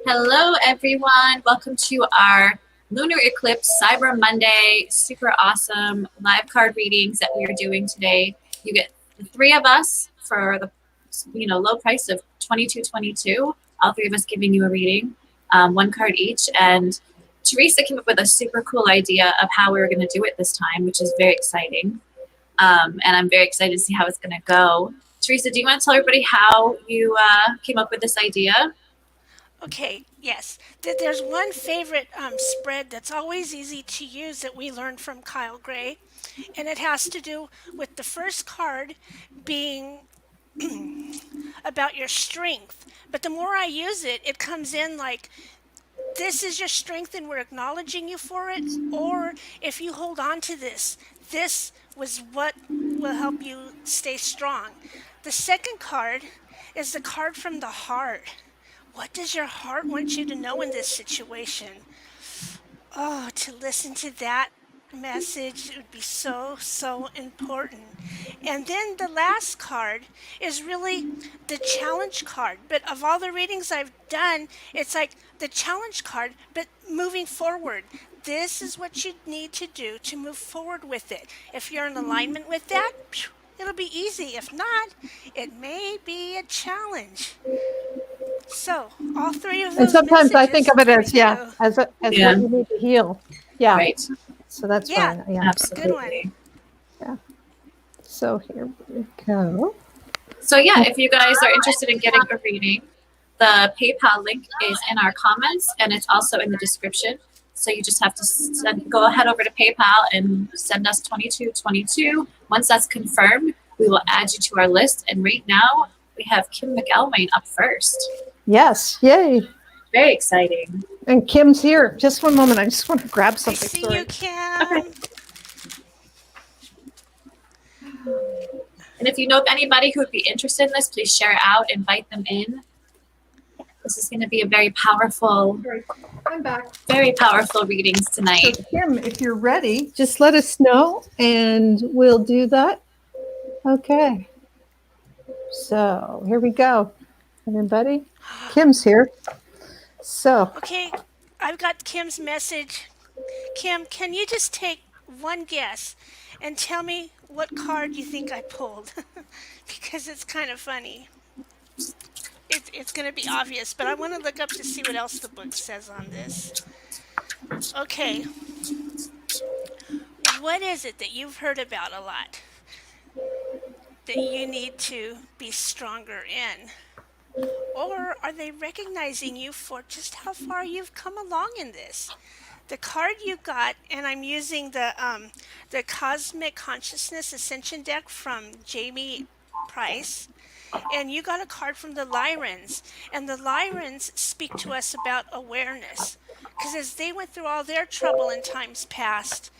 Hello, everyone. Welcome to our Lunar Eclipse Cyber Monday super awesome live card readings that we are doing today. You get the three of us for the low price of $22.22. All three of us giving you a reading, one card each. And Teresa came up with a super cool idea of how we were going to do it this time, which is very exciting. And I'm very excited to see how it's going to go. Teresa, do you want to tell everybody how you came up with this idea? Okay, yes. There's one favorite spread that's always easy to use that we learned from Kyle Gray, and it has to do with the first card being about your strength. But the more I use it, it comes in like, this is your strength and we're acknowledging you for it. Or if you hold on to this, this was what will help you stay strong. The second card is the card from the heart. What does your heart want you to know in this situation? Oh, to listen to that message would be so, so important. And then the last card is really the challenge card. But of all the readings I've done, it's like the challenge card, but moving forward. This is what you need to do to move forward with it. If you're in alignment with that, it'll be easy. If not, it may be a challenge. So, all three of And those sometimes I think messages of it for as, you. as Yeah. what you need to heal. Yeah. Right. So that's Yeah, fine. Yeah. good one. Absolutely. Yeah. So here we go. So yeah, if you guys are interested in getting a reading, the PayPal link is in our comments and it's also in the description. So you just have to go ahead over to PayPal and send us $22.22. Once that's confirmed, we will add you to our list. And right now we have Kim McElwain up first. Yes. Yay. Very exciting. And Kim's here. Just one moment. I just want to grab I something. see Sorry. you, Kim. Okay. And if you know of anybody who would be interested in this, please share it out, invite them in. This is going to be a very powerful, I'm back. very powerful readings tonight. So Kim, if you're ready, just let us know and we'll do that. Okay. So here we go. Everybody. Kim's here. So Okay, I've got Kim's message. Kim, can you just take one guess and tell me what card you think I pulled? Because it's kind of funny. It's going to be obvious, but I want to look up to see what else the book says on this. Okay, what is it that you've heard about a lot that you need to be stronger in? Or are they recognizing you for just how far you've come along in this? The card you got, and I'm using the Cosmic Consciousness Ascension deck from Jamie Price, and you got a card from the Lyrans, and the Lyrans speak to us about awareness, because as they went through all their trouble in times past,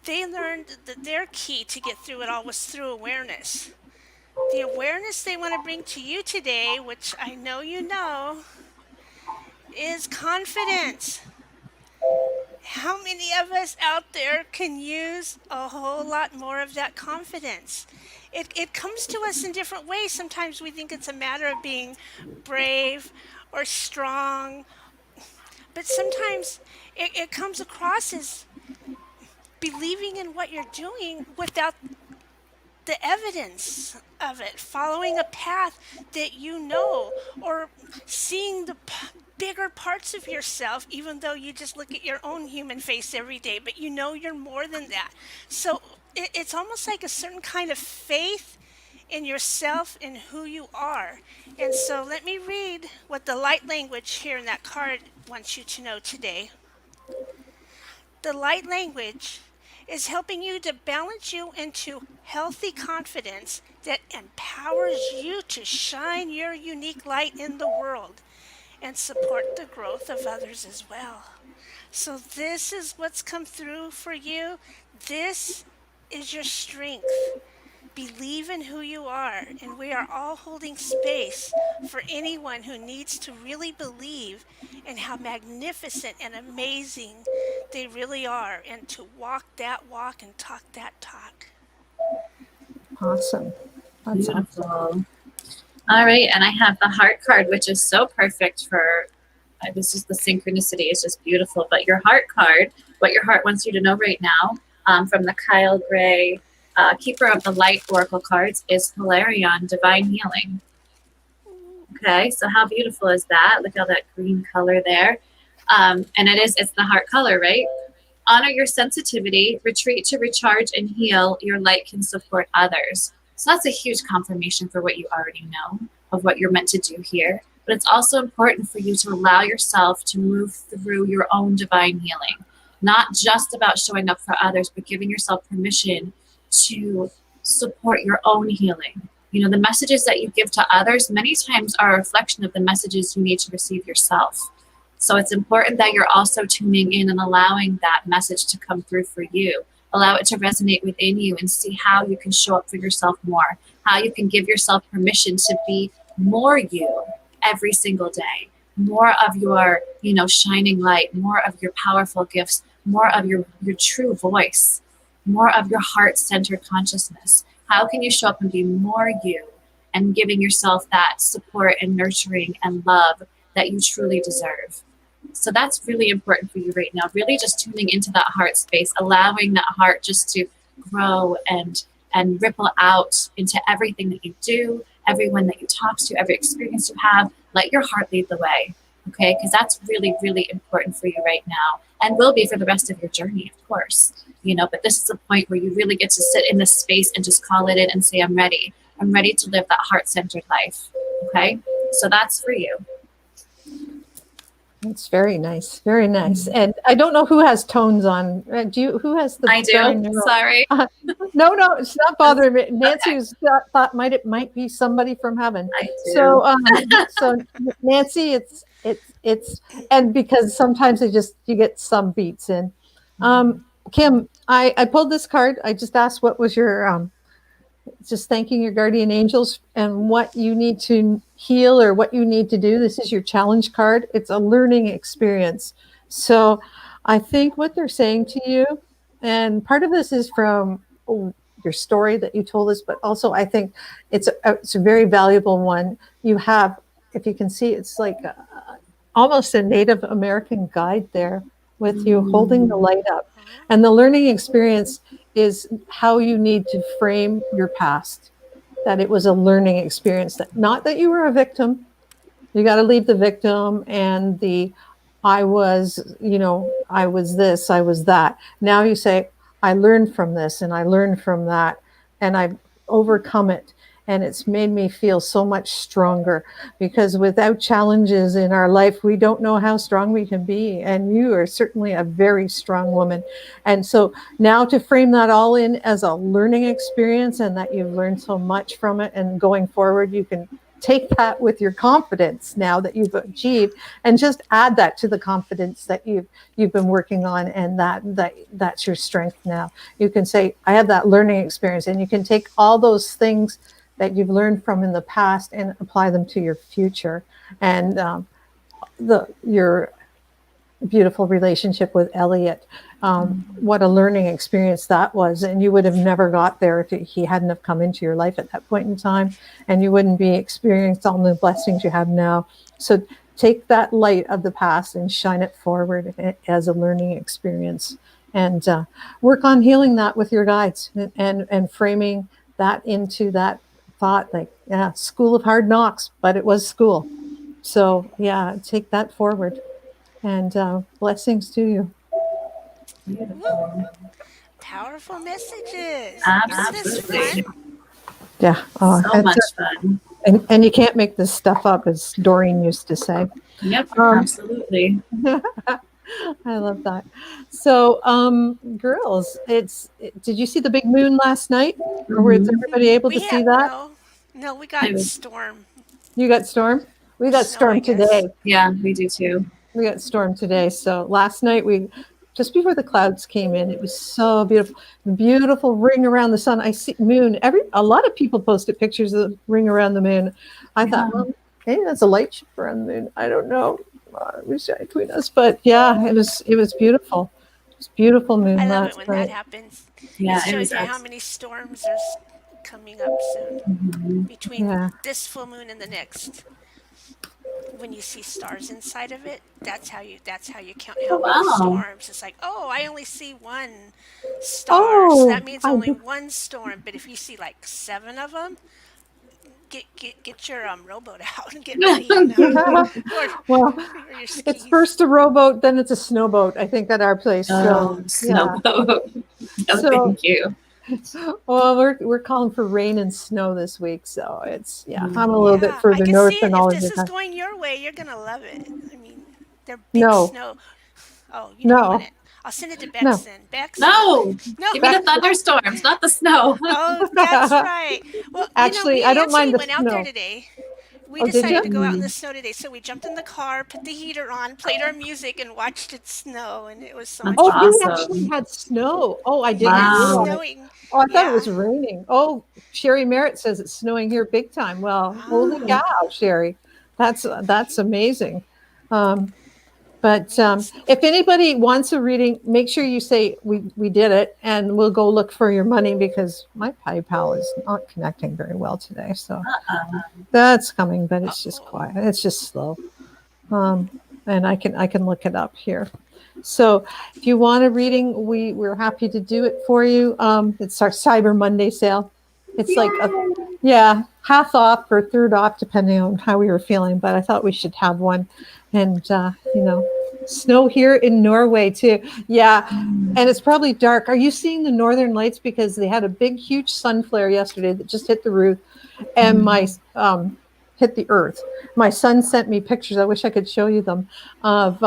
they learned that their key to get through it all was through awareness. The awareness they want to bring to you today, which I know you know, is confidence. How many of us out there can use a whole lot more of that confidence? It comes to us in different ways. Sometimes we think it's a matter of being brave or strong, but sometimes it comes across as believing in what you're doing without the evidence of it, following a path that you know, or seeing the bigger parts of yourself, even though you just look at your own human face every day, but you know you're more than that. So it's almost like a certain kind of faith in yourself and who you are. And so let me read what the light language here in that card wants you to know today. The light language is helping you to balance you into healthy confidence that empowers you to shine your unique light in the world and support the growth of others as well. So, this is what's come through for you. This is your strength. Believe in who you are, and we are all holding space for anyone who needs to really believe in how magnificent and amazing they really are, and to walk that walk and talk that talk. awesome. That's awesome. Beautiful. All right, and I have the heart card, which is so perfect for this is the synchronicity is just beautiful. But your heart card, what your heart wants you to know right now, from the Kyle Gray Keeper of the Light Oracle cards, is Hilarion, divine healing. Okay, so how beautiful is that? Look at that green color there. And it's the heart color, right? Honor your sensitivity, retreat to recharge and heal. Your light can support others. So that's a huge confirmation for what you already know of what you're meant to do here. But it's also important for you to allow yourself to move through your own divine healing, not just about showing up for others, but giving yourself permission to support your own healing. You know, the messages that you give to others many times are a reflection of the messages you need to receive yourself. So it's important that you're also tuning in and allowing that message to come through for you. Allow it to resonate within you and see how you can show up for yourself more, how you can give yourself permission to be more you every single day, more of your, shining light, more of your powerful gifts, more of your true voice, more of your heart-centered consciousness. How can you show up and be more you and giving yourself that support and nurturing and love that you truly deserve? So that's really important for you right now, really just tuning into that heart space, allowing that heart just to grow and ripple out into everything that you do, everyone that you talk to, every experience you have. Let your heart lead the way, okay? Because that's really, really important for you right now and will be for the rest of your journey, of course. But this is a point where you really get to sit in this space and just call it in and say, I'm ready. I'm ready to live that heart-centered life, okay? So that's for you. It's very nice, very nice. And I don't know who has tones on. Who has the? I do. Sorry. No, it's not bothering me. Nancy thought it might be somebody from heaven. I do. So Nancy, it's and because sometimes you get some beats in. Kim, I pulled this card. I just asked what was your just thanking your guardian angels and what you need to heal or what you need to do. This is your challenge card. It's a learning experience. So I think what they're saying to you, and part of this is from your story that you told us, but also I think it's a very valuable one. You have, if you can see, it's like almost a Native American guide there with you holding the light up. And the learning experience is how you need to frame your past, that it was a learning experience, that not that you were a victim. You got to leave the victim and I was this, I was that. Now you say, I learned from this and I learned from that and I've overcome it. And it's made me feel so much stronger, because without challenges in our life, we don't know how strong we can be. And you are certainly a very strong woman. And so now to frame that all in as a learning experience and that you've learned so much from it, and going forward, you can take that with your confidence now that you've achieved and just add that to the confidence that you've been working on, and that's your strength now. You can say, I have that learning experience, and you can take all those things that you've learned from in the past and apply them to your future. And your beautiful relationship with Elliott, what a learning experience that was. And you would have never got there if he hadn't have come into your life at that point in time, and you wouldn't be experiencing all the blessings you have now. So take that light of the past and shine it forward as a learning experience, and work on healing that with your guides and framing that into that thought, like, yeah, school of hard knocks, but it was school. So yeah, take that forward, and blessings to you. Powerful messages. Absolutely. Isn't this fun? Yeah. So much fun. And you can't make this stuff up, as Doreen used to say. Yep, absolutely. I love that. So, girls, did you see the big moon last night? Or was everybody able to see that? No, we got storm. You got storm? We got storm today. Yeah, we do too. We got storm today. So last night, just before the clouds came in, it was so beautiful. Beautiful ring around the sun. I see moon. A lot of people posted pictures of the ring around the moon. I thought, well, maybe that's a light ship around the moon. I don't know. It was between us, but yeah, it was beautiful. It was beautiful moon. I love it when that happens. Yeah, it shows you how many storms are coming up soon. Mhm. Between Yeah. this full moon and the next, when you see stars inside of it, that's how you count how Oh, many wow. storms. It's like, oh, I only see one star, so Oh, that means I only did. one storm. But if you see like 7 of them, get your rowboat out and get ready, or Well, or your it's skis. first a rowboat, then it's a snowboat, I think, at our place. So, Oh, yeah. snowboat. No, So, thank you. well, we're calling for rain and snow this week. So it's, yeah, I'm a little bit Yeah, I further can see north than it. If all of this you is guys. going your way, you're gonna love it. I mean, they're big No, snow. Oh, you don't want no, it. I'll send it to Bex no. then. Bex, No, no. give me the thunderstorms, not the snow. Oh, that's right. Well, Actually, I we don't mind actually the went out there snow. today. We Oh, did you? decided to go out in the Mm. snow today, so we jumped in the car, put the heater on, played our music, and watched it snow, and it was so That's much Oh, fun. you actually awesome. had snow. Oh, I Yeah, didn't it's Wow. realize. snowing. Oh, I thought it was Yeah. raining. Oh, Sherry Merritt says it's snowing here big time. Well, holy Ah, Oh, cow, Sherry, that's amazing. Um, but making snow if for sure. anybody wants a reading, make sure you say we did it, and we'll go look for your money because my PayPal is not connecting very well today. So uh-uh. that's coming, but it's just Uh-oh. quiet. It's just slow. Um, and I can look it up here. So if you want a reading, we're happy to do it for you. It's our Cyber Monday sale. It's like Yay. yeah, half off or third off depending on how we were feeling. But I thought we should have one, and snow here in Norway too. Yeah, Mm. and it's probably dark. Are you seeing the northern lights? Because they had a big, huge sun flare yesterday that just hit the roof, and my hit the earth. My son sent me pictures. I wish I could show you them of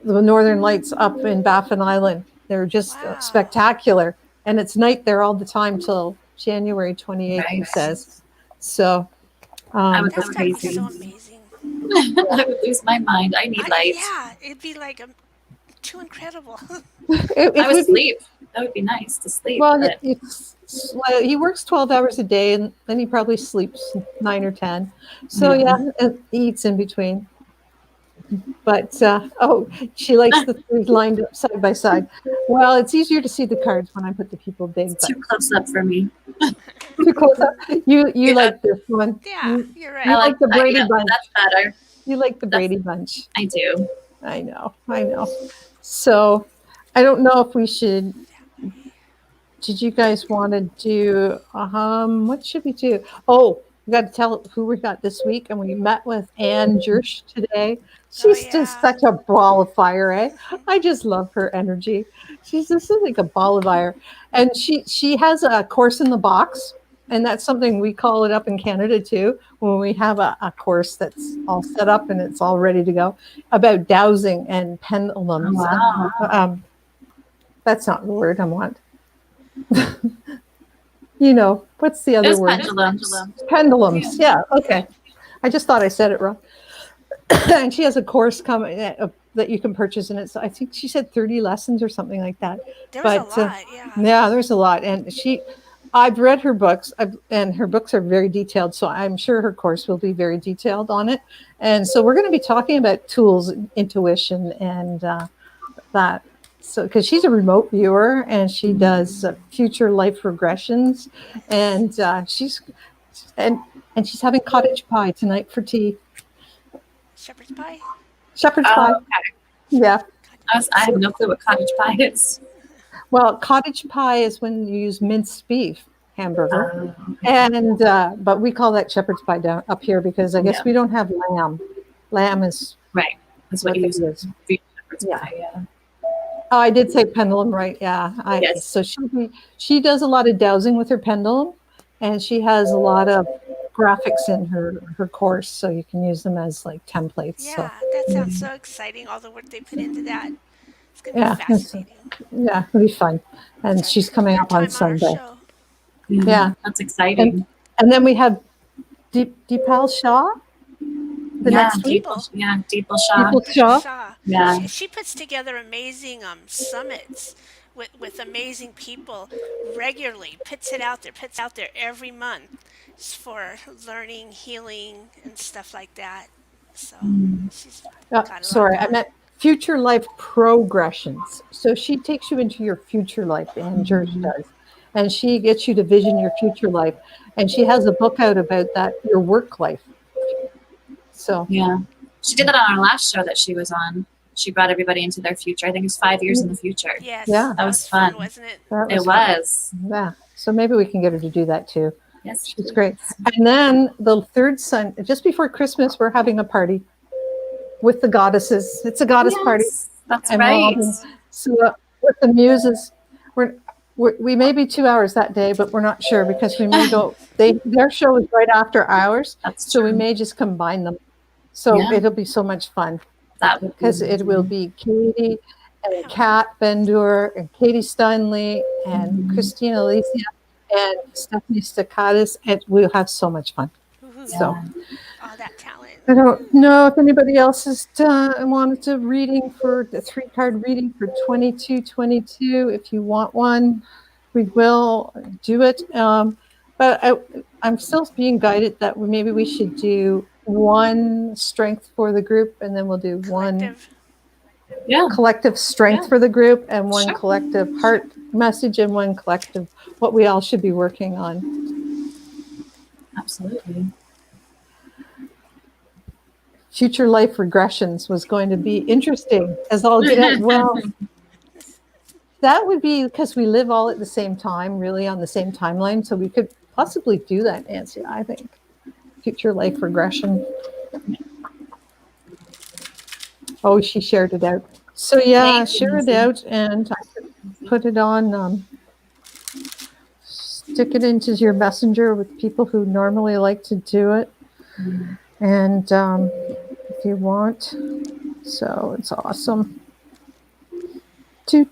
the northern lights up in Baffin Island. They're just Wow. spectacular, and it's night there all the time till January 28th. He Right. says. So I would go That's got to be crazy. so amazing. I would lose my mind. I need lights. Yeah, it'd be like too incredible. I it would would be sleep. That would be nice to sleep, well. but Well, he works 12 hours a day, and then he probably sleeps 9 or 10. So yeah, yeah. and eats in between. But she likes the three lined up side by side. Well, it's easier to see the cards when I put the people big, It's but too close up for me. too close up. You Yeah, like this one. Yeah, You, you're I you right. like like the that. Brady Yep, Bunch. that's better. You like the That's Brady Bunch. I do. I know. I know. So I don't know if we should. Did you guys want to do? What should we do? Oh, we got to tell who we got this week, and we met with Ann Jersh today. Oh She's just yeah. such a ball of fire, eh? I just love her energy. She's just like a ball of fire, and she has a course in the box, and that's something we call it up in Canada too. When we have a course that's all set up and it's all ready to go about dowsing and Oh, pendulums, and wow. that's not the word I want. What's the It other was word? pendulums. Pendulums. Yeah. Okay. I just thought I said it wrong. And she has a course coming that you can purchase, and I think she said 30 lessons or something like that. There was a But lot. Yeah. yeah, there's a lot, and I've read her books, and her books are very detailed. So I'm sure her course will be very detailed on it. And so we're going to be talking about tools, intuition, and that. So, because she's a remote viewer and she does future life regressions, and and and she's having cottage pie tonight for tea. Shepherd's pie. Shepherd's Oh, pie. okay. Yeah. I have no clue what cottage pie is. Well, cottage pie is when you use minced beef hamburger, Okay. and but we call that shepherd's pie down up here because I guess Yeah. we don't have lamb. Lamb is Right. That's what what you it use is. for shepherd's Yeah. pie. Yeah. Oh, I did say pendulum, right? Yeah. Yes. So she does a lot of dowsing with her pendulum, and she has a lot of graphics in her course, so you can use them as like templates. So Yeah, that sounds so exciting. All the work they put into that. It's gonna be yeah, fascinating. it'll be fun. It's And our she's coming third up on time on our Sunday. show. Yeah, That's and exciting. and then we have Deepal Shah the Yeah, next week. Deepal Shah. Deepal People Shah. Shaw. Yeah. She puts together amazing summits with amazing people regularly. Puts it out there every month for learning, healing, and stuff like that. So she's got a lot Sorry, I going. meant future life progressions. So she takes you into your future life, and George does. and she gets you to vision your future life. And she has a book out about that, your work life. So Yeah. She did that on our last show that she was on. She brought everybody into their future. I think it's 5 years in the future. Yes, Yeah. that was fun, wasn't it? that It fun. was. Yeah. So maybe we can get her to do that too. Yes. She's please. great. And then the third Sunday, just before Christmas, we're having a party with the goddesses. It's a goddess party. Yes, that's And right. so with the muses, we may be 2 hours that day, but we're not sure because we may go. Their show is right after ours, That's so true. we may just combine them. So Yeah. it'll be so much fun That would be because it will be Katie and Kat Bendur and Katie Steinley and Christina Alicia and Stephanie Staccatis, and we'll have so much fun. Woohoo. So All that talent. I don't know if anybody else has wanted a reading for the 3-card reading for 2222. If you want one, we will do it. But I'm still being guided that maybe we should do one strength for the group, and then we'll do one Collective. Yeah. collective strength for the group, and one Sure. collective heart message, and one collective what we all should be working on. Absolutely. Future life regressions was going to be interesting as all get out. Well, that would be because we live all at the same time, really on the same timeline. So we could possibly do that, Nancy, I think. Future life regression. Oh, she shared it out. So yeah, Thank you, share it Nancy. out and I could put it on, stick it into your messenger with people who normally like to do it. And if you want, so it's awesome. You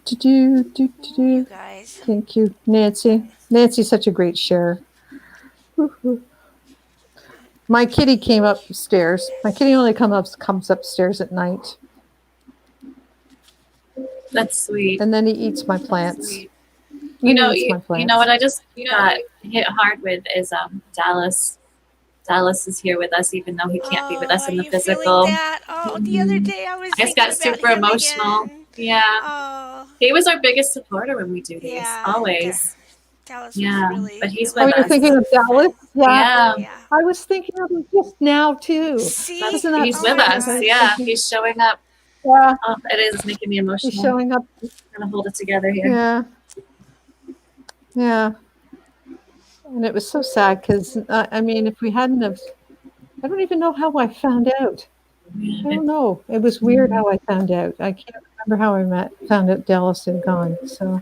guys. Thank you, Nancy. Nancy's such a great sharer. My kitty came upstairs. My kitty only comes upstairs at night, That's sweet. and then he eats my plants. Sweet. Then You he eats my know plants. what I just got hit hard with is Dallas. Dallas is here with us, even though he can't be with us in the Are you physical. feeling that? Oh, the other day I was I just thinking got about super him emotional. again. Yeah. Oh, He was our biggest supporter when we do these, yeah. always. Dallas Yeah, was really. but he's Oh, with you're us. thinking of Dallas? Yeah. Yeah, I was thinking of him just now too. See, Isn't that he's oh with my us. gosh. Yeah, he's showing up. Yeah, Oh, it is making me emotional. he's showing up. I'm gonna hold it together here. Yeah. Yeah. And it was so sad because, I mean, if we hadn't have, I don't even know how I found out. I don't know. It was weird how I found out. I can't remember how I found out Dallas had gone. So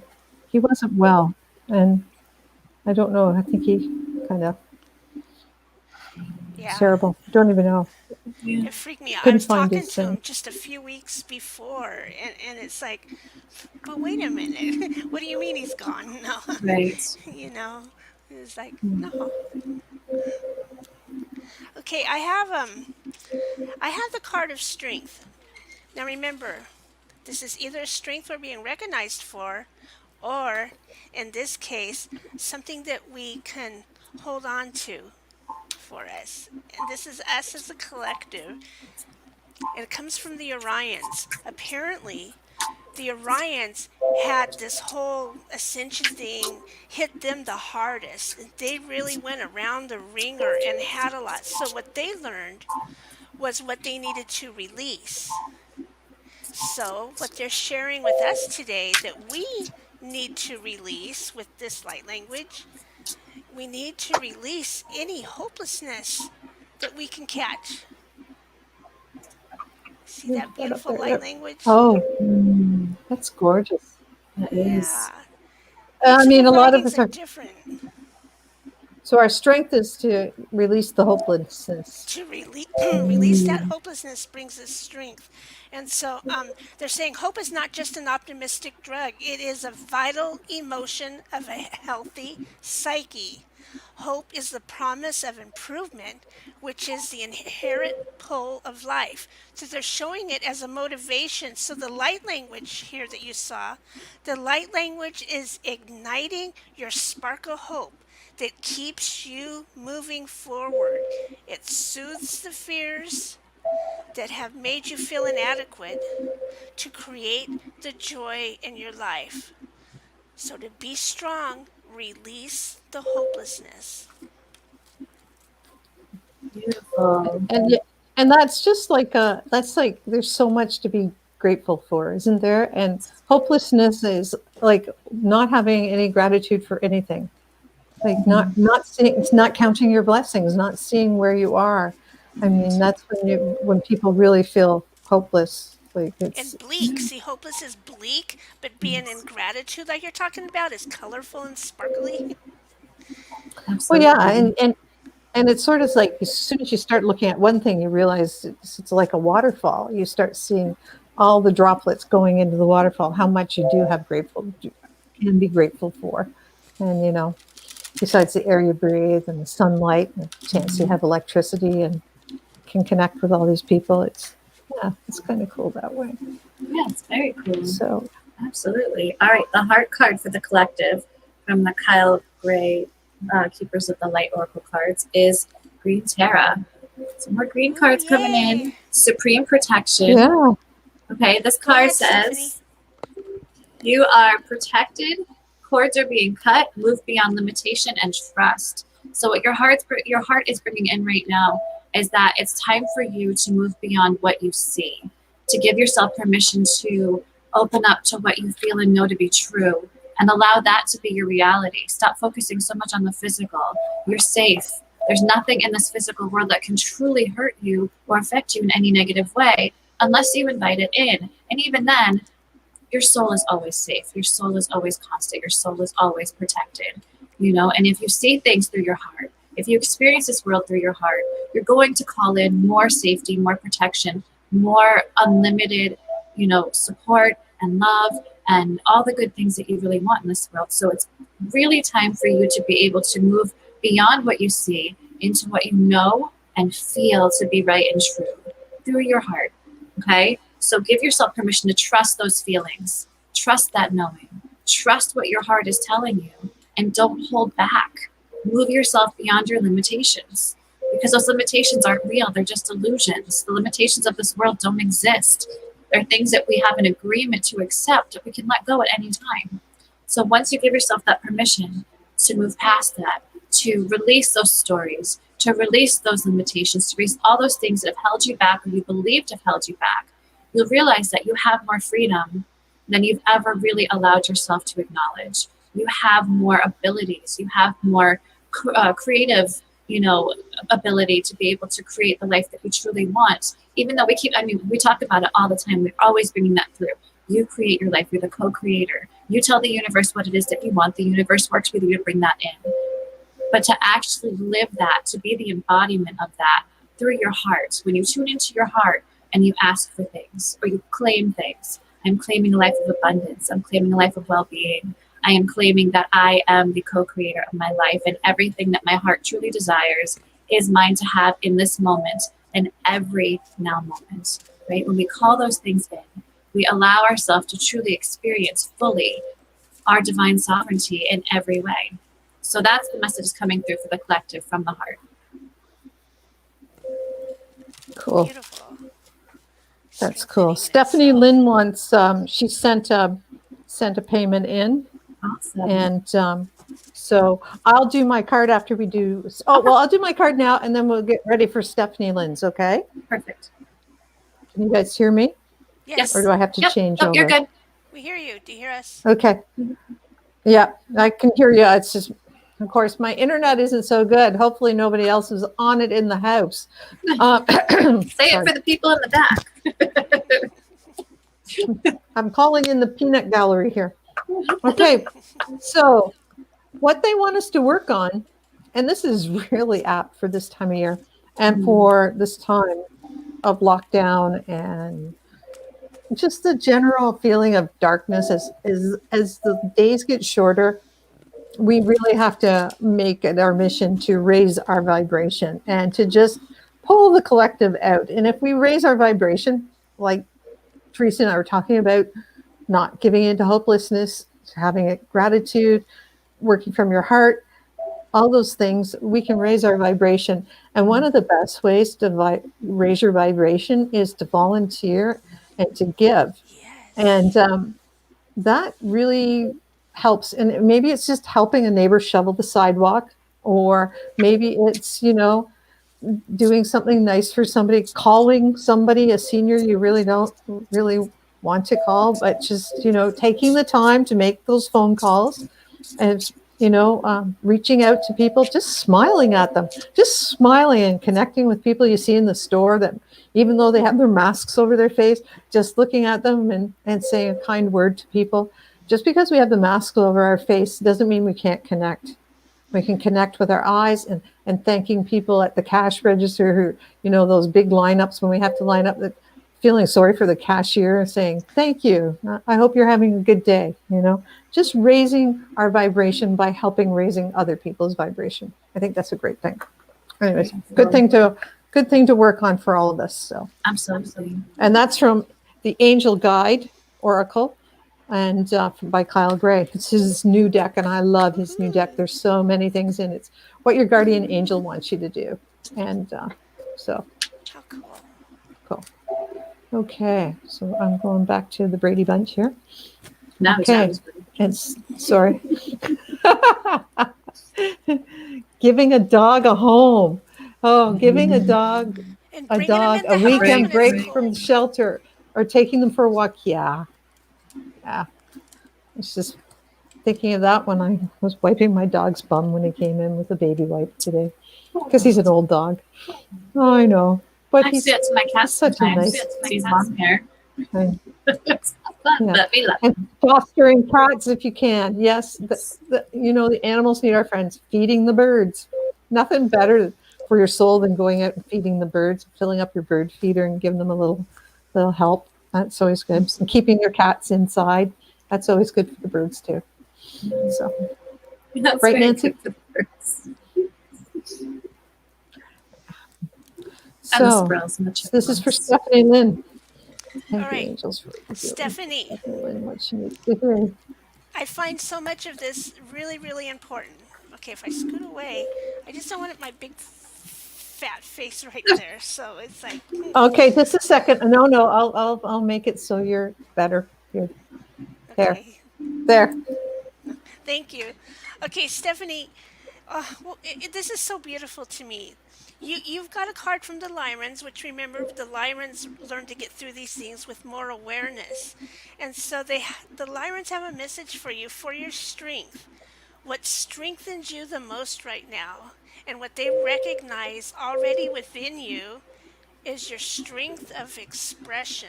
he wasn't well. And I don't know. I think he kind of Yeah. terrible. Don't even know. It freaked me out. I Couldn't was find talking his to him just a few weeks before, and it's like, but wait a minute. What do you mean he's gone? No. Right. You know, it's like, no. Okay, I have the card of strength. Now remember, this is either strength we're being recognized for, or in this case, something that we can hold on to for us. And this is us as a collective. And it comes from the Orions. Apparently, the Orions had this whole ascension thing hit them the hardest. They really went around the ringer and had a lot. So what they learned was what they needed to release. So what they're sharing with us today that we need to release with this light language, we need to release any hopelessness that we can catch. See that beautiful light language? Oh, that's gorgeous. That is. Yeah. I Each mean, of a the lot of writings us are are. different. So our strength is to release the hopelessness. To release that hopelessness brings us strength. And so they're saying hope is not just an optimistic drug, it is a vital emotion of a healthy psyche. Hope is the promise of improvement, which is the inherent pull of life. So they're showing it as a motivation. So the light language here that you saw, the light language is igniting your spark of hope that keeps you moving forward. It soothes the fears that have made you feel inadequate to create the joy in your life. So to be strong, release the hopelessness. Beautiful. And that's just like that's like there's so much to be grateful for, isn't there? And hopelessness is like not having any gratitude for anything, like not seeing, not counting your blessings, not seeing where you are. I mean, that's when people really feel hopeless. Like it's And bleak. See, hopeless is bleak, but being in gratitude, like you're talking about, is colorful and sparkly. well, yeah, Absolutely. and it's sort of like as soon as you start looking at one thing, you realize it's like a waterfall. You start seeing all the droplets going into the waterfall. How much you do have can be grateful for, and besides the air you breathe and the sunlight and the chance you have electricity and can connect with all these people. It's kind of cool that way. Yeah, it's very cool. So Absolutely. All right, the heart card for the collective from the Kyle Gray Keepers of the Light Oracle cards is Green Terra. Some more green cards coming in. Yay. Supreme Protection. yeah, Okay, this Go card ahead, Stephanie. says you are protected, cords are being cut, move beyond limitation, and trust. So what your heart is bringing in right now is that it's time for you to move beyond what you see, to give yourself permission to open up to what you feel and know to be true, and allow that to be your reality. Stop focusing so much on the physical. You're safe. There's nothing in this physical world that can truly hurt you or affect you in any negative way unless you invite it in. And even then, your soul is always safe. Your soul is always constant. Your soul is always protected. And if you see things through your heart, if you experience this world through your heart, you're going to call in more safety, more protection, more unlimited, support and love and all the good things that you really want in this world. So it's really time for you to be able to move beyond what you see into what you know and feel to be right and true through your heart. Okay? So give yourself permission to trust those feelings, trust that knowing, trust what your heart is telling you, and don't hold back. Move yourself beyond your limitations because those limitations aren't real. They're just illusions. The limitations of this world don't exist. They're things that we have an agreement to accept that we can let go at any time. So once you give yourself that permission to move past that, to release those stories, to release those limitations, to release all those things that have held you back or you believed have held you back, you'll realize that you have more freedom than you've ever really allowed yourself to acknowledge. You have more abilities. You have more creative, ability to be able to create the life that you truly want. Even though we talk about it all the time. We're always bringing that through. You create your life. You're the co-creator. You tell the universe what it is that you want. The universe works with you to bring that in. But to actually live that, to be the embodiment of that through your heart, when you tune into your heart and you ask for things or you claim things, I'm claiming a life of abundance. I'm claiming a life of well-being. I am claiming that I am the co-creator of my life and everything that my heart truly desires is mine to have in this moment and every now moment, right? When we call those things in, we allow ourselves to truly experience fully our divine sovereignty in every way. So that's the message coming through for the collective from the heart. cool. Beautiful. That's cool. Strengthening Stephanie itself. Lynn wants. She sent a payment in, Awesome. and so I'll do my card after we do. Oh well, I'll do my card now, and then we'll get ready for Stephanie Lynn's. Okay? Perfect. Can you guys hear me, Yes. or do I have to change over? You're good. We hear you. Do you hear us? Okay. Yeah, I can hear you. It's just, of course, my internet isn't so good. Hopefully, nobody else is on it in the house. Say it for the people in the back. I'm calling in the peanut gallery here. Okay, so what they want us to work on, and this is really apt for this time of year and for this time of lockdown and just the general feeling of darkness as the days get shorter, we really have to make it our mission to raise our vibration and to just pull the collective out. And if we raise our vibration, like Teresa and I were talking about, not giving into hopelessness, having gratitude, working from your heart, all those things, we can raise our vibration. And one of the best ways to raise your vibration is to volunteer and to give. Yes. And that really helps. And maybe it's just helping a neighbor shovel the sidewalk, or maybe it's, doing something nice for somebody, calling somebody, a senior you really don't really want to call, but just, taking the time to make those phone calls and, reaching out to people, just smiling at them, just smiling and connecting with people you see in the store that even though they have their masks over their face, just looking at them and saying a kind word to people. Just because we have the mask over our face doesn't mean we can't connect. We can connect with our eyes and thanking people at the cash register who, those big lineups when we have to line up, feeling sorry for the cashier, saying, thank you. I hope you're having a good day. Just raising our vibration by helping raising other people's vibration. I think that's a great thing. Anyways, good thing to work on for all of us. So Absolutely. And that's from the Angel Guide Oracle, and by Kyle Gray. It's his new deck, and I love his new deck. There's so many things in it. It's what your guardian angel wants you to do. And so. How cool. Cool. Okay, so I'm going back to the Brady Bunch here. No, okay, and sorry. Giving a dog a home. Oh, giving a dog a weekend break from the shelter, or taking them for a walk. Yeah. It's just thinking of that when I was wiping my dog's bum when he came in with a baby wipe today, because he's an old dog. Oh, I know, but I do it to my cat such a nice. He's long hair. Yeah. And fostering cats if you can. Yes, the animals need our friends. Feeding the birds. Nothing better for your soul than going out and feeding the birds, filling up your bird feeder and giving them a little help. That's always good. And keeping your cats inside. That's always good for the birds too. So, that's right, Nancy? So, this is for Stephanie Lynn. All right, Stephanie. I find so much of this really, really important. Okay, if I scoot away, I just don't want my big fat face right there. So it's like. Okay, just a second. No, I'll make it so you're better. Here. Okay. There. Thank you. Okay, Stephanie. This is so beautiful to me. You've got a card from the Lyrans, which, remember, the Lyrans learn to get through these things with more awareness. And so the Lyrans have a message for you, for your strength. What strengthens you the most right now, and what they recognize already within you, is your strength of expression.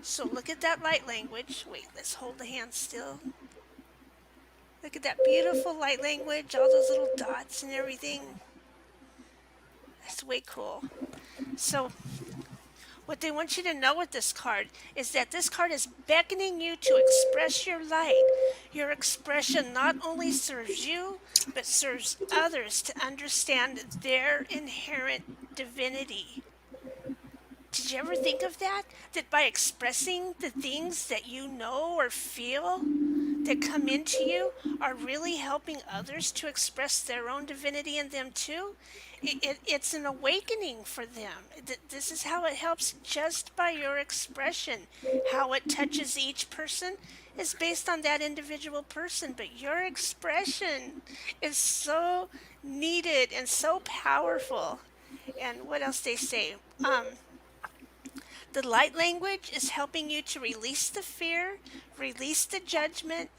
So look at that light language. Wait, let's hold the hand still. Look at that beautiful light language, all those little dots and everything. That's way cool. So what they want you to know with this card is that this card is beckoning you to express your light. Your expression not only serves you, but serves others to understand their inherent divinity. Did you ever think of that? That by expressing the things that you know or feel that come into you are really helping others to express their own divinity in them too? It's an awakening for them. This is how it helps just by your expression. How it touches each person is based on that individual person, but your expression is so needed and so powerful. And what else they say? The light language is helping you to release the fear, release the judgment,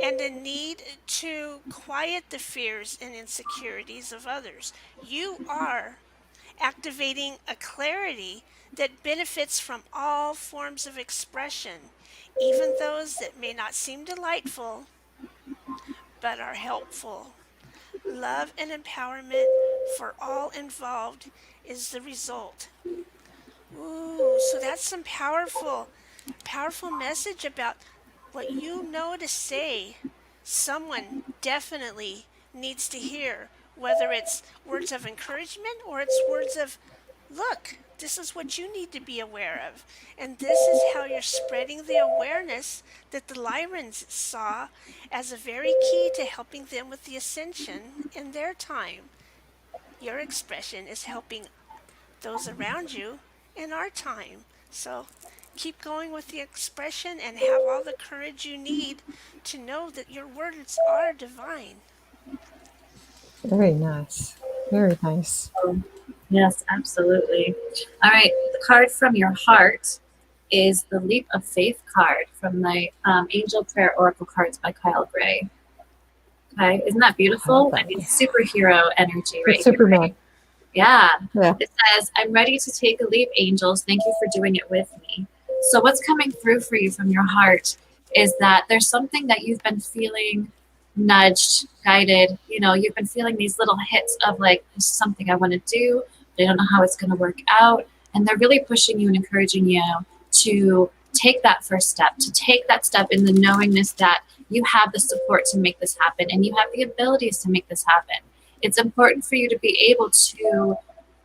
and the need to quiet the fears and insecurities of others. You are activating a clarity that benefits from all forms of expression, even those that may not seem delightful, but are helpful. Love and empowerment for all involved is the result. Ooh, so that's some powerful message about what you know to say. Someone definitely needs to hear, whether it's words of encouragement or it's words of, look, this is what you need to be aware of. And this is how you're spreading the awareness that the Lyrans saw as a very key to helping them with the ascension in their time. Your expression is helping those around you in our time. So Keep going with the expression and have all the courage you need to know that your words are divine. Very nice. Very nice. Yes, absolutely. All right, the card from your heart is the Leap of Faith card from the Angel Prayer Oracle cards by Kyle Gray. Okay, isn't that beautiful? I mean, Yeah. superhero energy The right here, Superman. right? Yeah. Yeah. It says, I'm ready to take a leap, angels. Thank you for doing it with me. So, what's coming through for you from your heart is that there's something that you've been feeling nudged, guided. You know, you've been feeling these little hits of like, this is something I want to do, but I don't know how it's going to work out. And they're really pushing you and encouraging you to take that first step, to take that step in the knowingness that you have the support to make this happen and you have the abilities to make this happen. It's important for you to be able to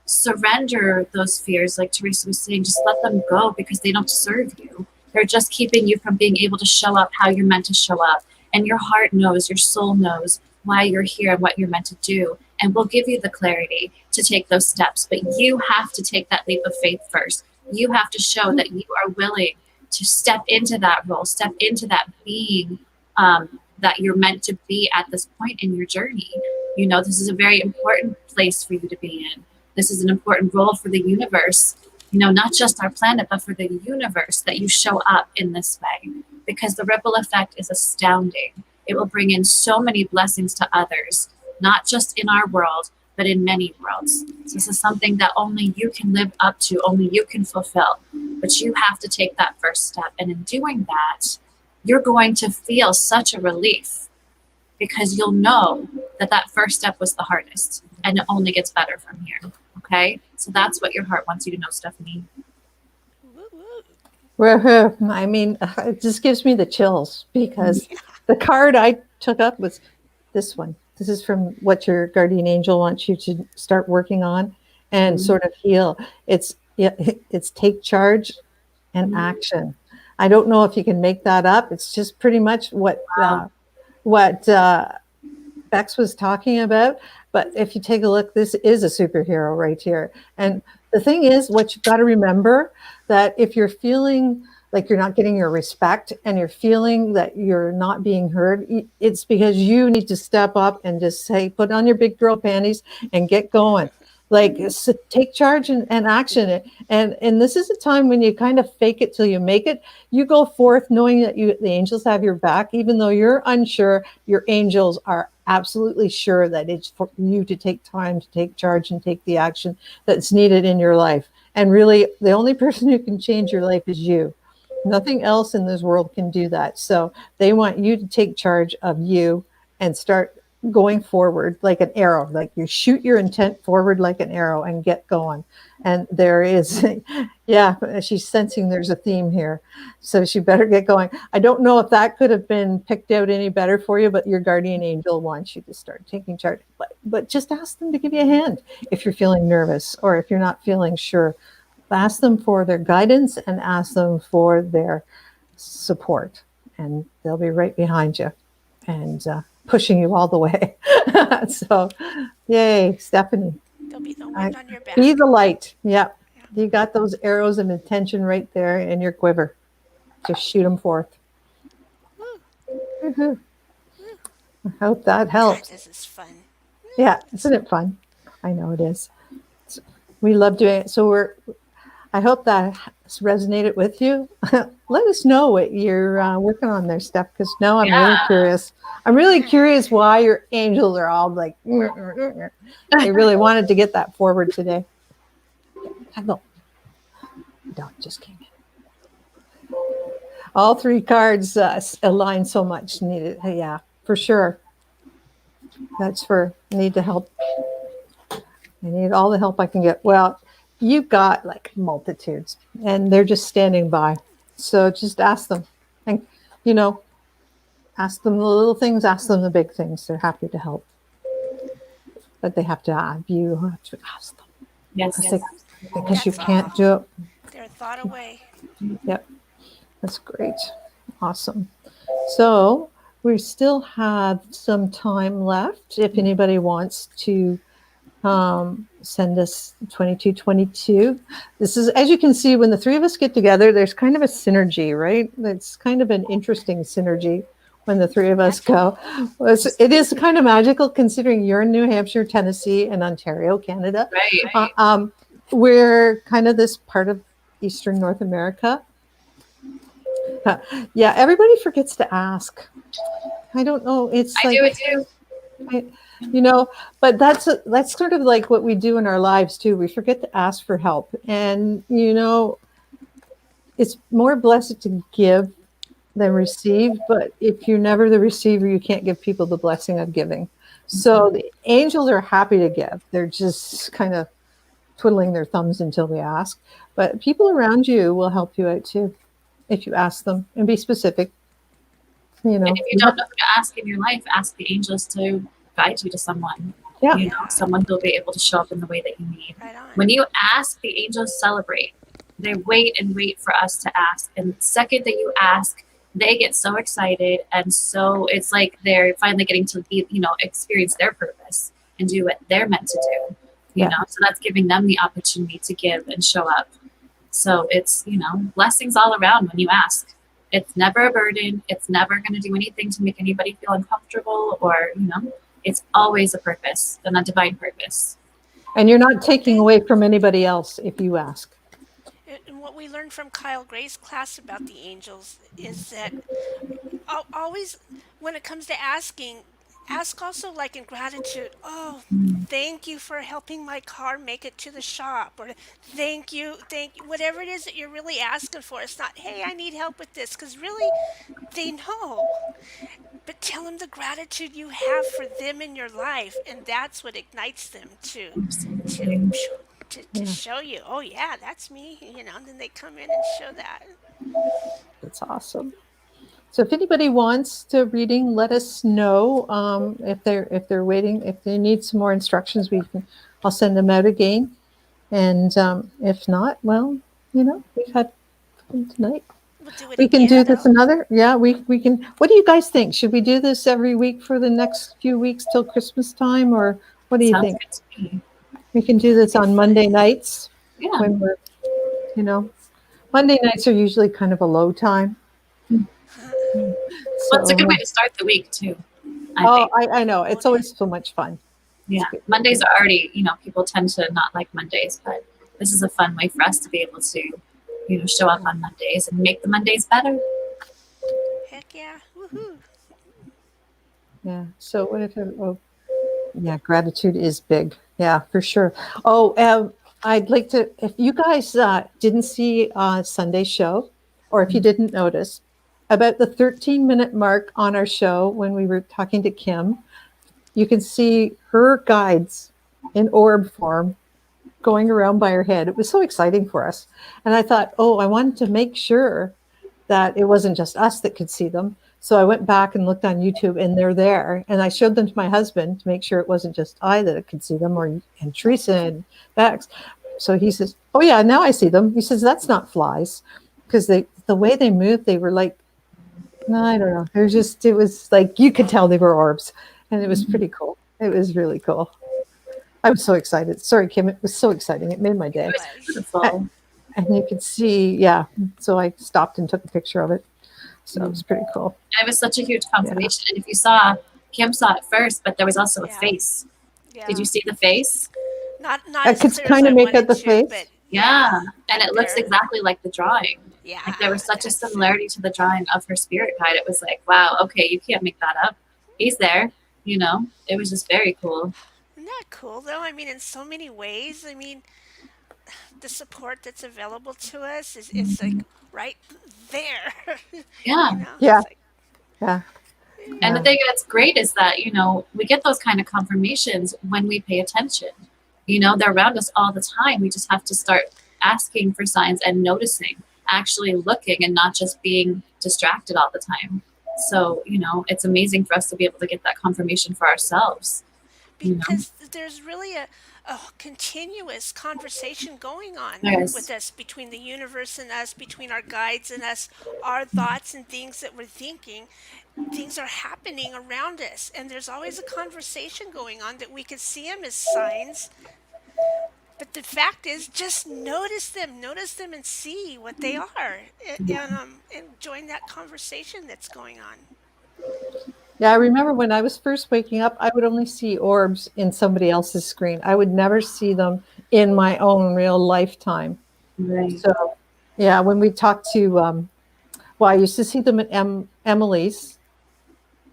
surrender those fears, like Teresa was saying, just let them go because they don't serve you. They're just keeping you from being able to show up how you're meant to show up. And your heart knows, your soul knows why you're here and what you're meant to do. And we'll give you the clarity to take those steps. But you have to take that leap of faith first. You have to show that you are willing to step into that role, step into that being that you're meant to be at this point in your journey. You know, this is a very important place for you to be in. This is an important role for the universe, you know, not just our planet, but for the universe, that you show up in this way, because the ripple effect is astounding. It will bring in so many blessings to others, not just in our world, but in many worlds. So this is something that only you can live up to, only you can fulfill. But you have to take that first step. And in doing that, you're going to feel such a relief because you'll know that that first step was the hardest and it only gets better from here. Okay? So that's what your heart wants you to know, Stephanie. Woo woo. Woohoo. I mean, it just gives me the chills because the card I took up was this one. This is from what your guardian angel wants you to start working on and sort of heal. It's take charge and action. I don't know if you can make that up. It's just pretty much what Bex was talking about. But if you take a look, this is a superhero right here. And the thing is, what you've got to remember, that if you're feeling like you're not getting your respect and you're feeling that you're not being heard, it's because you need to step up and just say, put on your big girl panties and get going. Like, take charge and action. And this is a time when you kind of fake it till you make it. You go forth knowing that the angels have your back, even though you're unsure. Your angels are absolutely sure that it's for you to take time to take charge and take the action that's needed in your life. And really, the only person who can change your life is you. Nothing else in this world can do that. So they want you to take charge of you and start going forward like an arrow. Like, you shoot your intent forward like an arrow and get going. And there is, yeah, she's sensing there's a theme here. So she better get going. I don't know if that could have been picked out any better for you, but your guardian angel wants you to start taking charge. But just ask them to give you a hand if you're feeling nervous or if you're not feeling sure. Ask them for their guidance and ask them for their support. And they'll be right behind you and pushing you all the way. So, yay, Stephanie. They'll be the wind on your back. Be the light. Yeah. You got those arrows of intention right there in your quiver. Just shoot them forth. Woo. I hope that helps. God, this is fun. Yeah, isn't it fun? I know it is. We love doing it. So I hope that has resonated with you. Let us know what you're working on there, Steph, because now I'm really curious. I'm really curious why your angels are all like, they really wanted to get that forward today. Hello. Dog just came in. All three cards align so much. Needed, yeah, for sure. That's for need to help. I need all the help I can get. Well, you've got like multitudes, and they're just standing by. So just ask them, and ask them the little things, ask them the big things. They're happy to help, but they have to. You have to ask them. Yes, because you can't do it. They're thought away. Yep. That's great. Awesome. So we still have some time left if anybody wants to Send us 2222. This is, as you can see, when the three of us get together, there's kind of a synergy, right? It's kind of an interesting synergy when the three of us go. It is kind of magical considering you're in New Hampshire, Tennessee, and Ontario, Canada. Right. We're kind of this part of Eastern North America. Yeah, everybody forgets to ask. I don't know. It's I like, do it too. but that's sort of like what we do in our lives too. We forget to ask for help, and it's more blessed to give than receive. But if you're never the receiver, you can't give people the blessing of giving. So the angels are happy to give. They're just kind of twiddling their thumbs until we ask. But people around you will help you out too if you ask them and be specific. And if you don't know who to ask in your life, ask the angels to guide you to someone. Yeah. Someone who'll be able to show up in the way that you need. Right on. When you ask, the angels celebrate. They wait and wait for us to ask. And the second that you ask, they get so excited. And so it's like they're finally getting to be, experience their purpose and do what they're meant to do. You know, so that's giving them the opportunity to give and show up. So it's, blessings all around when you ask. It's never a burden. It's never going to do anything to make anybody feel uncomfortable or, it's always a purpose and a divine purpose. And you're not taking away from anybody else if you ask. And what we learned from Kyle Gray's class about the angels is that always, when it comes to asking, ask also like in gratitude. Oh, thank you for helping my car make it to the shop, or thank you, whatever it is that you're really asking for. It's not, hey, I need help with this, because really, they know. But tell them the gratitude you have for them in your life, and that's what ignites them to show you. Oh yeah, that's me. And then they come in and show that. That's awesome. So if anybody wants to reading, let us know. If they're waiting, if they need some more instructions, I'll send them out again. And if not, well, we've had fun tonight. We can do this another. Yeah, we can. What do you guys think? Should we do this every week for the next few weeks till Christmas time, or what do you think? Good to me. We can do this on Monday nights. Yeah. When we're, Monday nights are usually kind of a low time. Well, it's a good way to start the week too. I know. It's always so much fun. Yeah. Mondays are already, people tend to not like Mondays, but this is a fun way for us to be able to, show up on Mondays and make the Mondays better. Heck yeah. Woohoo. Yeah. So what if gratitude is big. Yeah, for sure. I'd like to, if you guys didn't see Sunday's show, or if you didn't notice, about the 13-minute mark on our show when we were talking to Kim, you can see her guides in orb form going around by her head. It was so exciting for us. And I thought, I wanted to make sure that it wasn't just us that could see them. So I went back and looked on YouTube, and they're there. And I showed them to my husband to make sure it wasn't just I that could see them, and Teresa and Bex. So he says, oh yeah, now I see them. He says, that's not flies. Because the way they moved, they were like, I don't know. It was like, you could tell they were orbs. And it was pretty cool. It was really cool. I was so excited. Sorry, Kim. It was so exciting. It made my day. It was beautiful. And you could see, so I stopped and took a picture of it. So it was pretty cool. And it was such a huge confirmation. And if you saw, Kim saw it first, but there was also a face. Yeah. Did you see the face? Not I could kind of make out the face. But yeah. And it looks exactly like the drawing. Yeah. Like there was such a similarity to the drawing of her spirit guide. It was like, wow, okay, you can't make that up. He's there, It was just very cool. Isn't that cool, though? I mean, in so many ways. I mean, the support that's available to us is like right there. Yeah. Yeah. Like, yeah. And the thing that's great is that, we get those kind of confirmations when we pay attention. They're around us all the time. We just have to start asking for signs and noticing, actually looking and not just being distracted all the time. So, it's amazing for us to be able to get that confirmation for ourselves. Because there's really a continuous conversation going on with Yes. us, between the universe and us, between our guides and us, our thoughts and things that we're thinking. Things are happening around us, and there's always a conversation going on that we could see them as signs. But the fact is, just notice them, and see what they are, and join that conversation that's going on. Yeah, I remember when I was first waking up, I would only see orbs in somebody else's screen. I would never see them in my own real lifetime. Right. So, yeah, when we talked to, well, I used to see them at Emily's,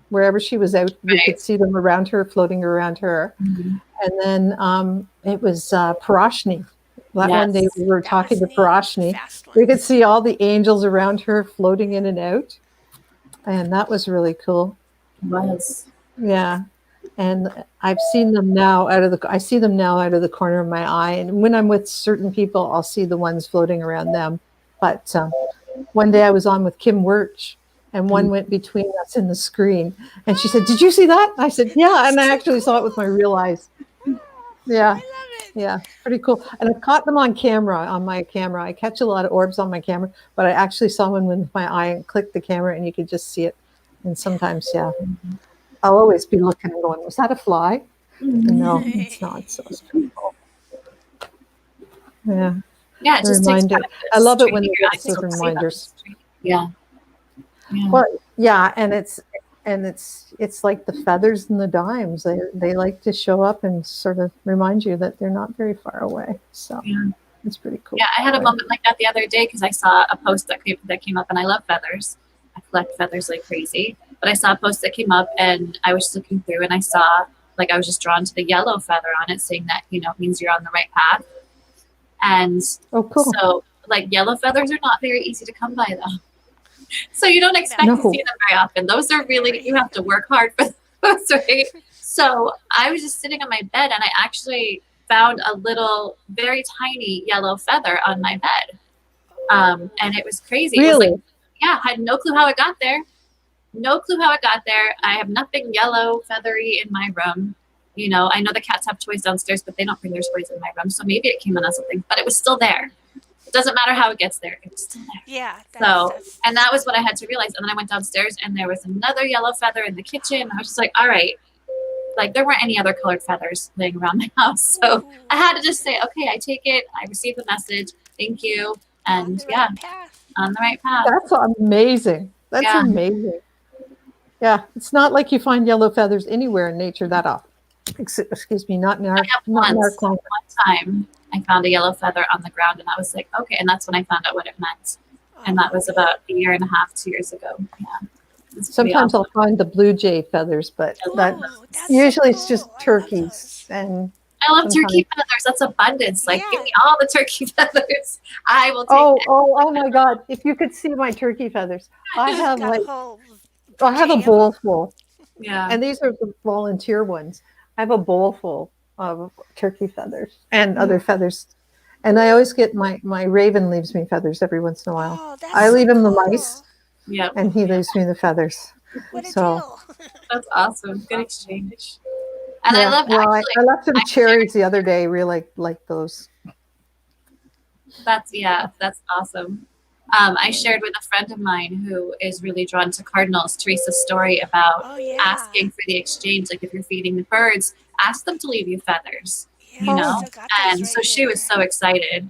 wherever she was out, we Right. could see them around her, floating around her. Mm-hmm. And then it was Parashni. That one day Yes. we were That talking was to neat. The Parashni. fast We could ones. see all the angels around her floating in and out. And that was really cool. Was. Yeah. And I've seen them now I see them now out of the corner of my eye. And when I'm with certain people, I'll see the ones floating around them. But one day I was on with Kim Wirch, and one went between us in the screen. And she said, "Did you see that?" I said, "Yeah." That's And I too actually saw it with my cool. real eyes. I Yeah. love it. Yeah. Pretty cool. And I've caught them on camera, on my camera. I catch a lot of orbs on my camera, but I actually saw one with my eye and clicked the camera and you could just see it. And sometimes, yeah, I'll always be looking and going, was that a fly? No, it's not. So it's pretty cool. Yeah. Yeah, it The just takes reminder. practice. I love it when Training they your give eyes us those to see reminders. them. Yeah. Yeah. Well, yeah, and it's like the feathers and the dimes. They like to show up and sort of remind you that they're not very far away. So Yeah. it's pretty cool. Yeah, I had a moment like that the other day because I saw a post that came up, and I love feathers. I collect feathers like crazy. But I saw a post that came up, and I was just looking through, and I saw, like, I was just drawn to the yellow feather on it, saying that, it means you're on the right path. And Oh, cool. so, like, yellow feathers are not very easy to come by, though. So you don't expect No. to see them very often. Those are really, you have to work hard for those, right? So I was just sitting on my bed, and I actually found a little, very tiny yellow feather on my bed. And it was crazy. It was Really? like, yeah, I had no clue how it got there. No clue how it got there. I have nothing yellow, feathery in my room. I know the cats have toys downstairs, but they don't bring their toys in my room. So maybe it came on something, but it was still there. It doesn't matter how it gets there. It was still there. Yeah. And that was what I had to realize. And then I went downstairs, and there was another yellow feather in the kitchen. I was just like, all right. Like, there weren't any other colored feathers laying around my house. So I had to just say, okay, I take it. I received the message. Thank you. And on the yeah, right path. on the right path. That's amazing. That's Yeah. amazing. Yeah, it's not like you find yellow feathers anywhere in nature that often. Excuse me, not in our climate. One time I found a yellow feather on the ground, and I was like, okay. And that's when I found out what it meant. And that was about a year and a half, 2 years ago. Yeah. Sometimes I'll find the blue jay feathers, but That's usually so it's just cool. I love turkeys. those. And I love turkey feathers. That's abundance. Like, give me all the turkey feathers. I will take it. Oh my God! If you could see my turkey feathers, I have Got a whole I have a bouquet of bowl them. full, Yeah. and these are the volunteer ones. I have a bowl full of turkey feathers and other feathers, and I always get my raven leaves me feathers every once in a while. Oh, that's I leave so him the cool. mice, Yep. and he leaves me the feathers. What a So deal. That's awesome. Good exchange. And yeah, I love well, actually. I left him I cherries the other day. Really like those. That's awesome. I shared with a friend of mine who is really drawn to cardinals, Teresa's story about asking for the exchange. Like, if you're feeding the birds, ask them to leave you feathers, Yeah, still got those And right so she here. was so excited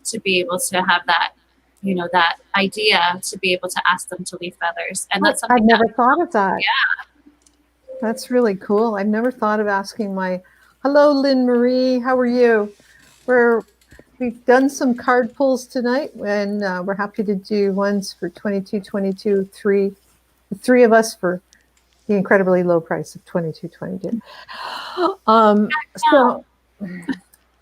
to be able to have that, that idea to be able to ask them to leave feathers. And that's something I've never thought of that. Yeah. That's really cool. I've never thought of asking hello, Lynn Marie. How are you? We've done some card pulls tonight, and we're happy to do ones for 22.22, the three of us for the incredibly low price of 22.22. So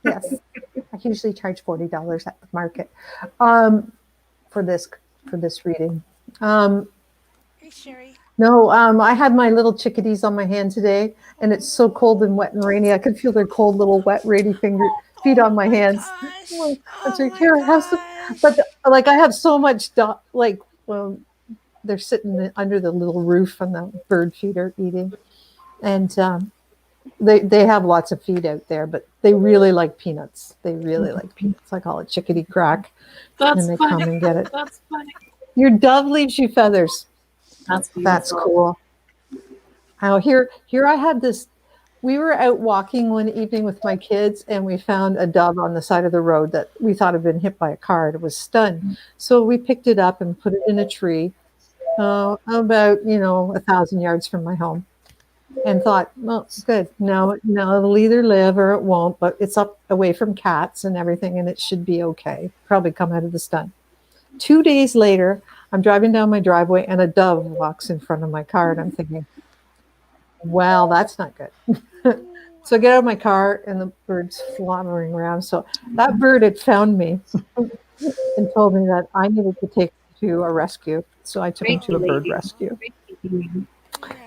yes, I usually charge $40 at the market for this reading. Hey, Sherry. No, I had my little chickadees on my hand today, and it's so cold and wet and rainy. I could feel their cold little wet, rainy feet on my hands. Gosh. I was Oh like, my here, have some. But like, I have so much, they're sitting under the little roof, and the bird feeder eating, and They have lots of feed out there, but they really like peanuts. They really like peanuts. I call it chickadee crack. That's And they funny. come and get it. That's funny. Your dove leaves you feathers. That's beautiful. That's cool. Now here I had this. We were out walking one evening with my kids, and we found a dove on the side of the road that we thought had been hit by a car. It was stunned. So we picked it up and put it in a tree, about 1,000 yards from my home, and thought, well, good. No, it'll either live or it won't. But it's up away from cats and everything, and it should be okay. Probably come out of the stun. 2 days later, I'm driving down my driveway, and a dove walks in front of my car, and I'm thinking, well, that's not good. So I get out of my car, and the bird's fluttering around. So that bird had found me and told me that I needed to take him to a rescue. So I took him to a bird rescue.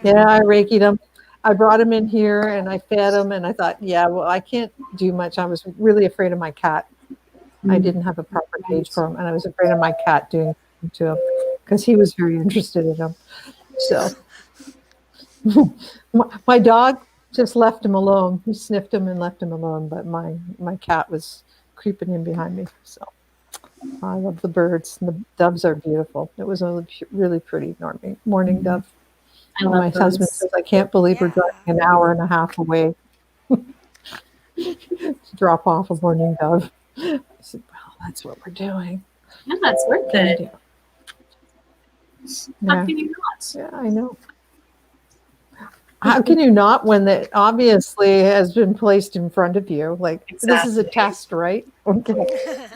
Yeah, I Reiki'd him. I brought him in here, and I fed him, and I thought, yeah, well, I can't do much. I was really afraid of my cat. I didn't have a proper cage for him, and I was afraid of my cat doing something to him because he was very interested in him. So my dog just left him alone. He sniffed him and left him alone, but my cat was creeping in behind me. So I love the birds, and the doves are beautiful. It was a really pretty morning dove. I love my birds. husband says, I can't believe we're driving an hour and a half away to drop off a morning dove. I said, well, that's what we're doing. Yeah, that's worth it. How Yeah. can you not? Yeah, I know. How can you not when it obviously has been placed in front of you? Like, this is a Exactly. test, right? Okay.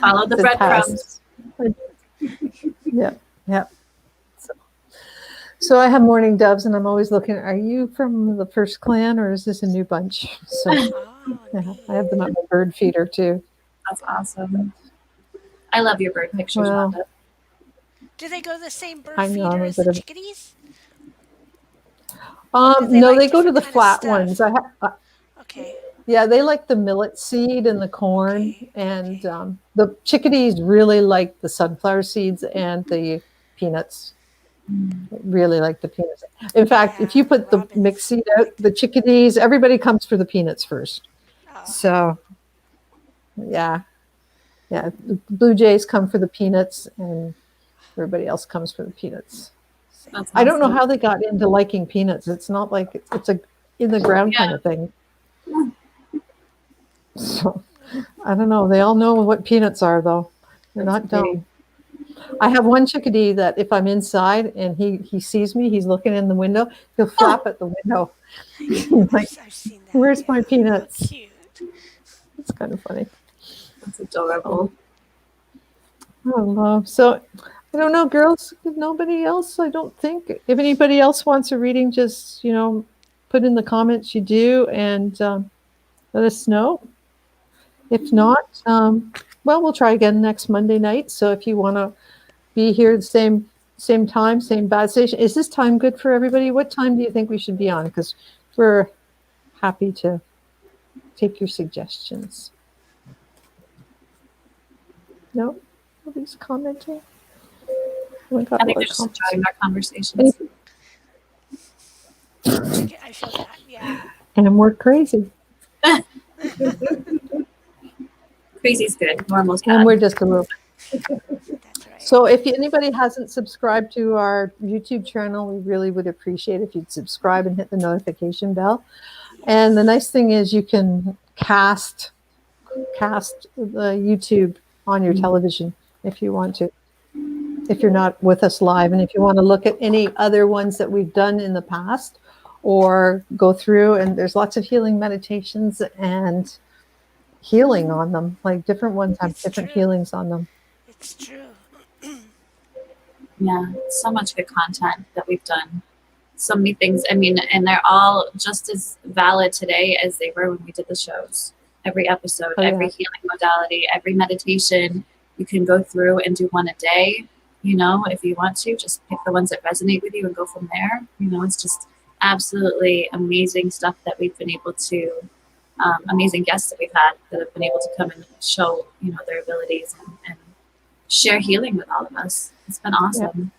Follow the It's a breadcrumbs. Yeah. So I have morning doves, and I'm always looking. Are you from the first clan, or is this a new bunch? So Oh, yeah, neat. I have them at my bird feeder too. That's awesome. I love your bird pictures, Well, Rhonda. Do they go to the same bird I know, I'm feeder a as bit the of- chickadees? Do they No, like they go to different the kind of flat stuff? ones. Okay. Yeah, they like the millet seed and the corn, Okay, and okay. the chickadees really like the sunflower seeds and the peanuts. Really like the peanuts. In fact, if you Yeah, put the robins mixed seed like out, the chickadees, everybody comes for the peanuts first. Oh, So, yeah, the blue jays come for the peanuts, and everybody else comes for the peanuts. That's I don't know awesome. how they got into liking peanuts. It's not like it's a in the ground kind Yeah. of thing. So, I don't know. They all know what peanuts are, though. They're That's not great. dumb. I have one chickadee that if I'm inside and he sees me, he's looking in the window, he'll flap at the window. Like, I've seen that. where's my Yeah. peanuts? How cute. It's kind of funny. That's adorable. I love. So, I don't know, girls. Nobody else, I don't think. If anybody else wants a reading, just, put in the comments you do, and let us know. If not, well, we'll try again next Monday night. So if you want to be here the same time, same bad station, is this time good for everybody? What time do you think we should be on? Because we're happy to take your suggestions. No? Nobody's commenting? We got I think a lot they're of just comments. enjoying our conversations. I feel that. Yeah. And we're crazy. Crazy's good. Normal's And bad. we're just a little. That's right. So if anybody hasn't subscribed to our YouTube channel, we really would appreciate if you'd subscribe and hit the notification bell. And the nice thing is you can cast the YouTube on your television if you want to, if you're not with us live. And if you want to look at any other ones that we've done in the past or go through, and there's lots of healing meditations and healing on them, like different ones have It's different true. healings on them. It's true. Yeah, so much good content that we've done. So many things. I mean, and they're all just as valid today as they were when we did the shows. Every episode, Oh, yeah. every healing modality, every meditation, you can go through and do one a day. If you want to, just pick the ones that resonate with you and go from there. It's just absolutely amazing stuff that we've been able to, amazing guests that we've had that have been able to come and show, their abilities and share healing with all of us. It's been awesome.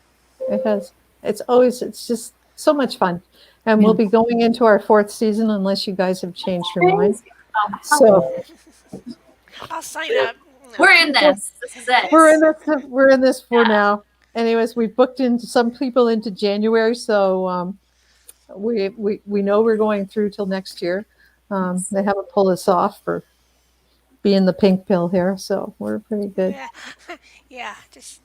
It has. It's just so much fun. And we'll be going into our 4th season unless you guys have changed your mind. So I'll sign up. We're in this. This is it. we're in this for now. Anyways, we booked into some people into January, so we know we're going through till next year. They haven't pulled us off for being the pink pill here, so we're pretty good. Yeah, just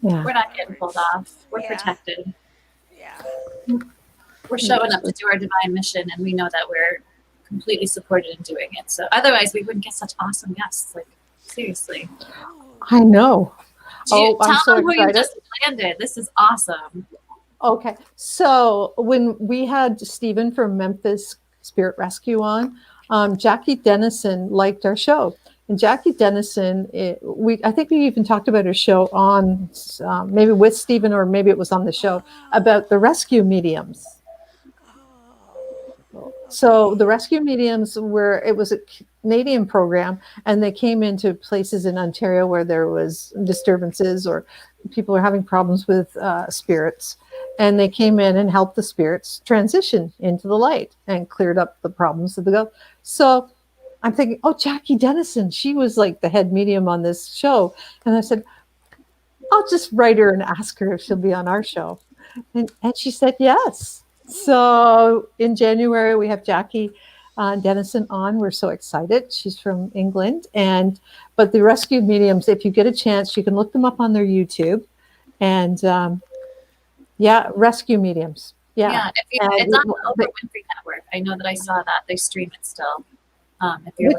Yeah, We're not getting pulled off. We're Yeah. protected. Yeah. We're showing up to do our divine mission, and we know that we're completely supported in doing it. So otherwise, we wouldn't get such awesome guests. Like, seriously. I know. I'm Tell so them where you excited. just landed. This is awesome. Okay, so when we had Stephen from Memphis Spirit Rescue on, Jackie Dennison liked our show. And Jackie Dennison, I think we even talked about her show on maybe with Stephen, or maybe it was on the show about the rescue mediums. So the rescue mediums it was a Canadian program, and they came into places in Ontario where there was disturbances or people are having problems with spirits, and they came in and helped the spirits transition into the light and cleared up the problems of the go. So I'm thinking, oh, Jackie Dennison, she was like the head medium on this show. And I said, I'll just write her and ask her if she'll be on our show. And she said yes. So in January, we have Jackie Dennison on. We're so excited. She's from England. But the rescued mediums, if you get a chance, you can look them up on their YouTube. And rescue mediums. Yeah. It's on the Oprah Winfrey Network. I know that I saw that. They stream it still. If you're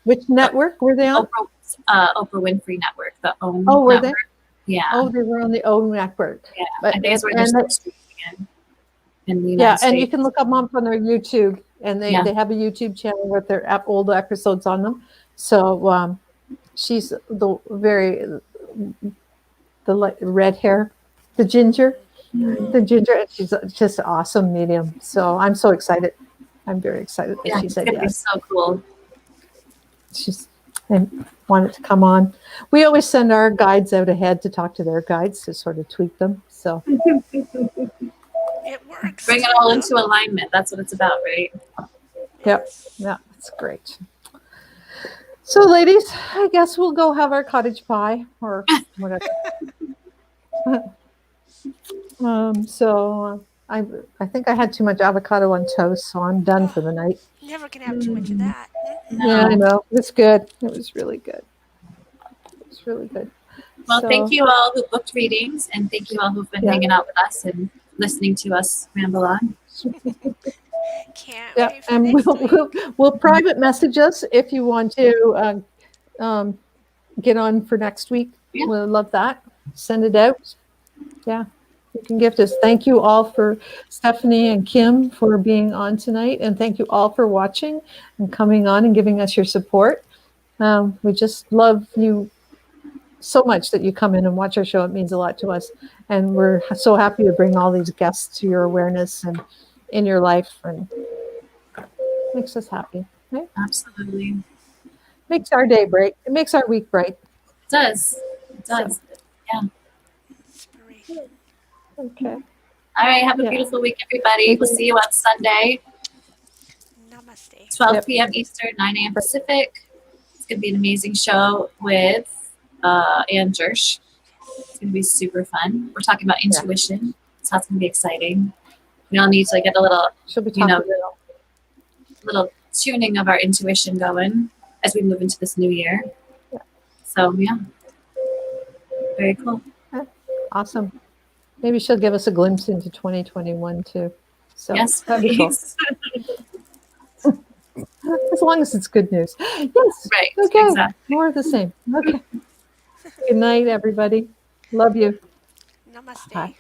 which network were they on? Oprah Winfrey Network, the OWN were network. They? Yeah. Oh, they were on the OWN network. Yeah, I think it's where they're still streaming in the United States. And you can look them up on their YouTube, and they have a YouTube channel with their old episodes on them. So she's the red hair, the ginger. And she's just an awesome medium. So I'm so excited. I'm very excited that she said yes. It's so cool. I wanted to come on. We always send our guides out ahead to talk to their guides to sort of tweak them. So it works. Bring it all into alignment. That's what it's about, right? Yep. Yeah, that's great. So, ladies, I guess we'll go have our cottage pie or whatever. I think I had too much avocado on toast, so I'm done for the night. Never can have too much of that. Yeah, I know. It's good. It was really good. It was really good. Well, thank you all who booked readings, and thank you all who've been hanging out with us and listening to us ramble on. Can't wait for and we'll private message us if you want to get on for next week. Yeah. We'll love that. Send it out. Yeah. You can gift us. Thank you all for Stephanie and Kim for being on tonight. And thank you all for watching and coming on and giving us your support. We just love you so much that you come in and watch our show. It means a lot to us. And we're so happy to bring all these guests to your awareness and in your life. And makes us happy. Right? Absolutely. Makes our day bright. It makes our week bright. It does. It does. So. Yeah. Okay. All right. Have a beautiful week, everybody. We'll see you on Sunday. Namaste. 12 p.m. Eastern, 9 a.m. Pacific. It's going to be an amazing show with Ann Jersh. It's going to be super fun. We're talking about intuition. So that's going to be exciting. We all need to get a little, little tuning of our intuition going as we move into this new year. Yeah. So, yeah. Very cool. Awesome. Maybe she'll give us a glimpse into 2021 too. So yes, that'd be cool. As long as it's good news. Yes. Right. Okay. Exactly. More of the same. Okay. Good night, everybody. Love you. Namaste. Bye.